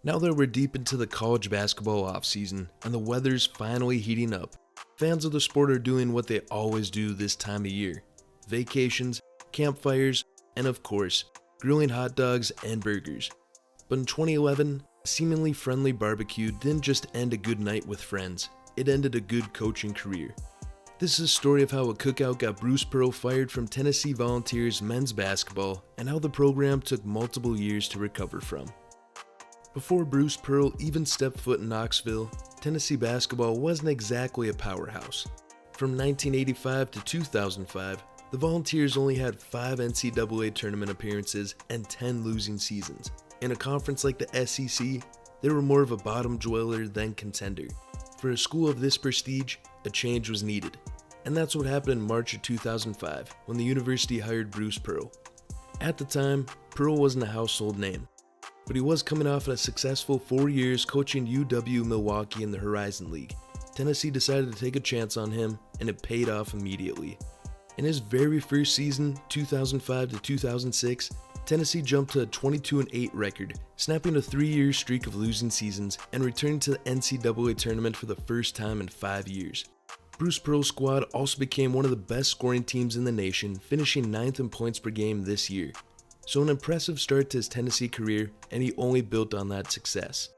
Now that we're deep into the college basketball offseason and the weather's finally heating up, fans of the sport are doing what they always do this time of year: vacations, campfires, and of course, grilling hot dogs and burgers. But in 2011, a seemingly friendly barbecue didn't just end a good night with friends, it ended a good coaching career. This is a story of how a cookout got Bruce Pearl fired from Tennessee Volunteers men's basketball and how the program took multiple years to recover from. Before Bruce Pearl even stepped foot in Knoxville, Tennessee basketball wasn't exactly a powerhouse. From 1985 to 2005, the Volunteers only had 5 NCAA tournament appearances and 10 losing seasons. In a conference like the SEC, they were more of a bottom dweller than contender. For a school of this prestige, a change was needed. And that's what happened in March of 2005 when the university hired Bruce Pearl. At the time, Pearl wasn't a household name, but he was coming off a successful 4 years coaching UW Milwaukee in the Horizon League. Tennessee decided to take a chance on him, and it paid off immediately. In his very first season, 2005 to 2006, Tennessee jumped to a 22-8 record, snapping a 3-year streak of losing seasons and returning to the NCAA tournament for the first time in 5 years. Bruce Pearl's squad also became one of the best scoring teams in the nation, finishing 9th in points per game this year. So an impressive start to his Tennessee career, and he only built on that success.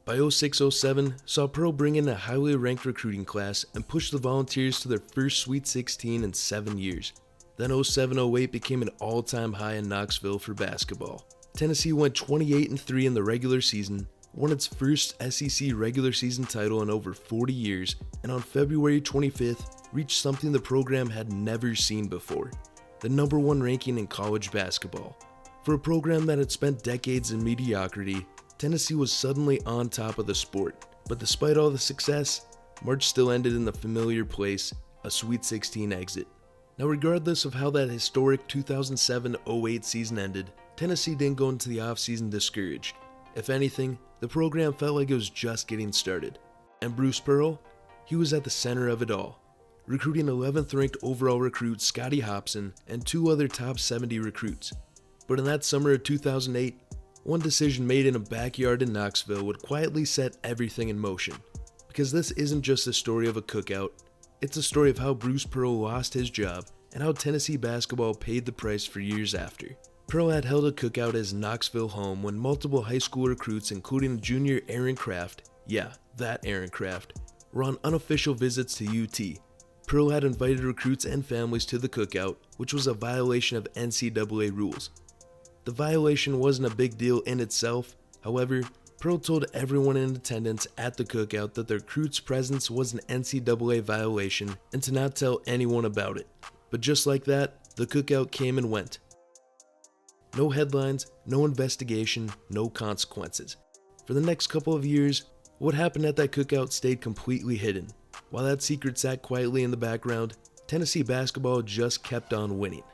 By 06-07, saw Pearl bring in a highly ranked recruiting class and push the Volunteers to their first Sweet 16 in 7 years. Then 07-08 became an all-time high in Knoxville for basketball. Tennessee went 28-3 in the regular season, won its first SEC regular season title in over 40 years, and on February 25th, reached something the program had never seen before: the number 1 ranking in college basketball. For a program that had spent decades in mediocrity, Tennessee was suddenly on top of the sport. But despite all the success, March still ended in the familiar place, a Sweet 16 exit. Now, regardless of how that historic 2007-08 season ended, Tennessee didn't go into the offseason discouraged. If anything, the program felt like it was just getting started. And Bruce Pearl? He was at the center of it all, recruiting 11th ranked overall recruit Scotty Hobson and 2 other top 70 recruits. But in that summer of 2008, one decision made in a backyard in Knoxville would quietly set everything in motion. Because this isn't just a story of a cookout, it's a story of how Bruce Pearl lost his job and how Tennessee basketball paid the price for years after. Pearl had held a cookout at his Knoxville home when multiple high school recruits, including junior Aaron Kraft, yeah, that Aaron Kraft, were on unofficial visits to UT. Pearl had invited recruits and families to the cookout, which was a violation of NCAA rules. The violation wasn't a big deal in itself. However, Pearl told everyone in attendance at the cookout that the recruit's presence was an NCAA violation and to not tell anyone about it. But just like that, the cookout came and went. No headlines, no investigation, no consequences. For the next couple of years, what happened at that cookout stayed completely hidden. While that secret sat quietly in the background, Tennessee basketball just kept on winning.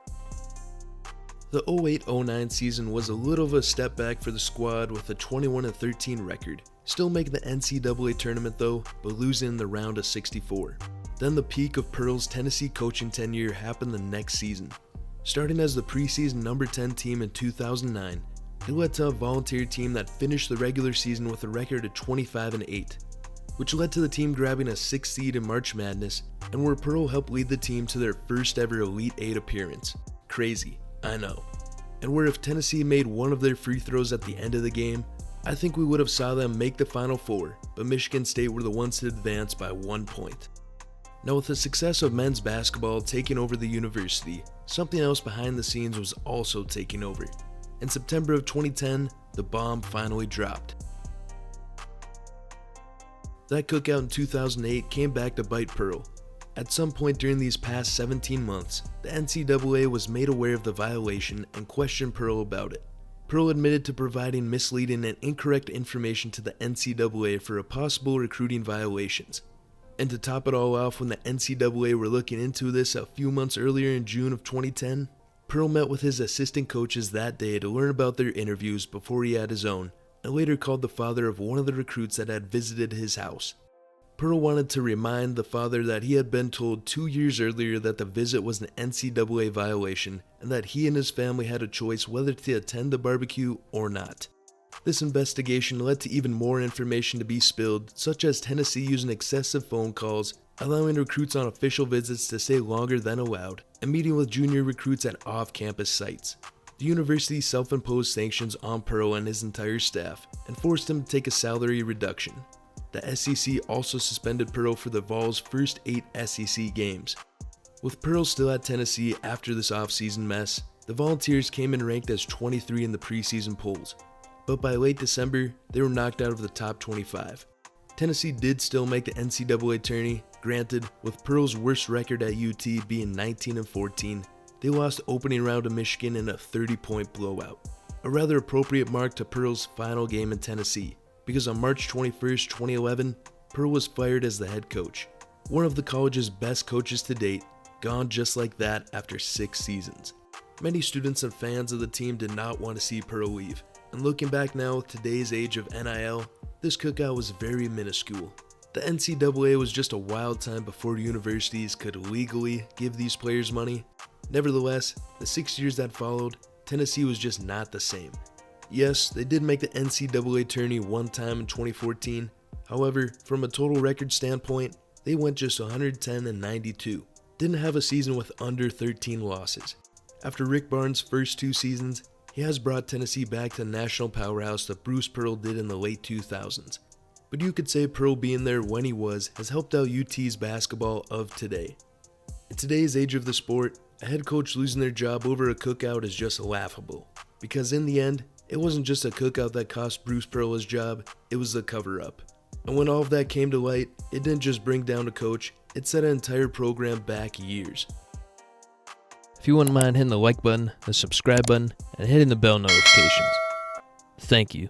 The 08-09 season was a little of a step back for the squad with a 21-13 record, still making the NCAA tournament though, but losing in the round of 64. Then the peak of Pearl's Tennessee coaching tenure happened the next season. Starting as the preseason number 10 team in 2009, it led to a Volunteer team that finished the regular season with a record of 25-8, which led to the team grabbing a 6th seed in March Madness, and where Pearl helped lead the team to their first ever Elite 8 appearance. Crazy, I know. And where if Tennessee made one of their free throws at the end of the game, I think we would have saw them make the Final Four, but Michigan State were the ones to advance by 1 point. Now, with the success of men's basketball taking over the university, something else behind the scenes was also taking over. In September of 2010, the bomb finally dropped. That cookout in 2008 came back to bite Pearl. At some point during these past 17 months, the NCAA was made aware of the violation and questioned Pearl about it. Pearl admitted to providing misleading and incorrect information to the NCAA for a possible recruiting violations. And to top it all off, when the NCAA were looking into this a few months earlier in June of 2010, Pearl met with his assistant coaches that day to learn about their interviews before he had his own, and later called the father of one of the recruits that had visited his house. Pearl wanted to remind the father that he had been told 2 years earlier that the visit was an NCAA violation and that he and his family had a choice whether to attend the barbecue or not. This investigation led to even more information to be spilled, such as Tennessee using excessive phone calls, allowing recruits on official visits to stay longer than allowed, and meeting with junior recruits at off-campus sites. The university self-imposed sanctions on Pearl and his entire staff, and forced him to take a salary reduction. The SEC also suspended Pearl for the Vols' first 8 SEC games. With Pearl still at Tennessee after this offseason mess, the Volunteers came in ranked as 23 in the preseason polls, but by late December, they were knocked out of the top 25. Tennessee did still make the NCAA tourney, granted, with Pearl's worst record at UT being 19-14, they lost the opening round to Michigan in a 30-point blowout. A rather appropriate mark to Pearl's final game in Tennessee, because on March 21st, 2011, Pearl was fired as the head coach. One of the college's best coaches to date, gone just like that after 6 seasons. Many students and fans of the team did not want to see Pearl leave, and looking back now with today's age of NIL, this cookout was very minuscule. The NCAA was just a wild time before universities could legally give these players money. Nevertheless, the 6 years that followed, Tennessee was just not the same. Yes, they did make the NCAA tourney one time in 2014. However, from a total record standpoint, they went just 110-92. Didn't have a season with under 13 losses. After Rick Barnes' first 2 seasons, he has brought Tennessee back to the national powerhouse that Bruce Pearl did in the late 2000s. But you could say Pearl being there when he was has helped out UT's basketball of today. In today's age of the sport, a head coach losing their job over a cookout is just laughable. Because in the end, it wasn't just a cookout that cost Bruce Pearl his job, it was the cover-up. And when all of that came to light, it didn't just bring down a coach, it set an entire program back years. If you wouldn't mind hitting the like button, the subscribe button, and hitting the bell notifications. Thank you.